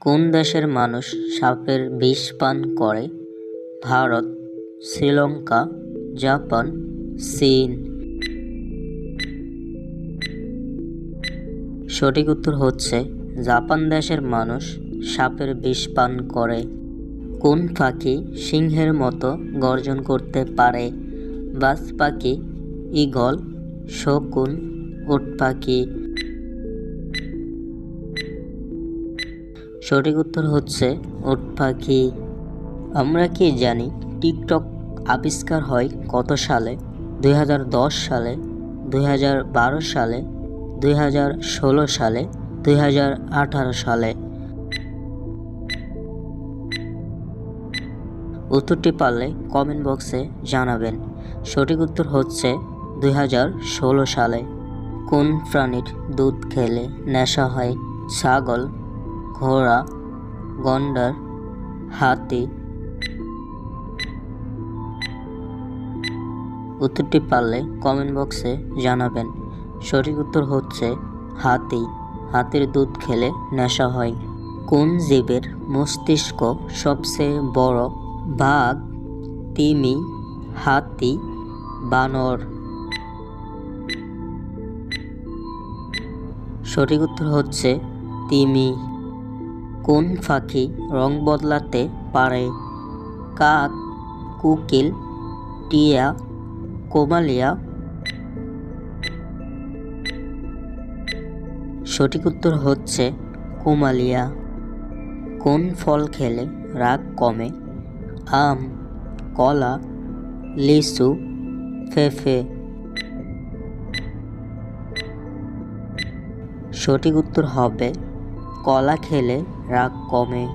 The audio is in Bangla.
কোন দেশের মানুষ সাপের বিষ পান করে? ভারত, শ্রীলঙ্কা, জাপান, চীন। সঠিক উত্তর হচ্ছে জাপান দেশের মানুষ সাপের বিষ পান করে। কোন পাখি সিংহের মতো গর্জন করতে পারে? বাজ পাখি, ঈগল, শকুন, উট পাখি। সঠিক উত্তর হচ্ছে উট পাখি। আমরা কি জানি টিকটক আবিষ্কার হয় কত সালে? 2010 সালে, 2012 সালে, 2016 সালে, 2018 সালে। উত্তরটি পারলে কমেন্ট বক্সে জানাবেন। সঠিক উত্তর হচ্ছে 2016 সালে। কোন প্রাণীর দুধ খেলে নেশা হয়? ছাগল, ঘোড়া, গন্ডার, হাতি। উত্তরটি পারলে কমেন্ট বক্সে জানাবেন। সঠিক উত্তর হচ্ছে হাতি। হাতির দুধ খেলে নেশা হয়। কোন জীবের মস্তিষ্ক সবচেয়ে বড়? বাঘ, তিমি, হাতি, বানর। সঠিক উত্তর হচ্ছে তিমি। কোন পাখি রং বদলাতে পারে? কাক, কোকিল, টিয়া, কোমালিয়া। সঠিক উত্তর হচ্ছে কোমালিয়া। কোন ফল খেলে রাগ কমে? আম, কলা, লিচু, পেঁপে। সঠিক উত্তর হবে কলা খেলে রাগ কমে।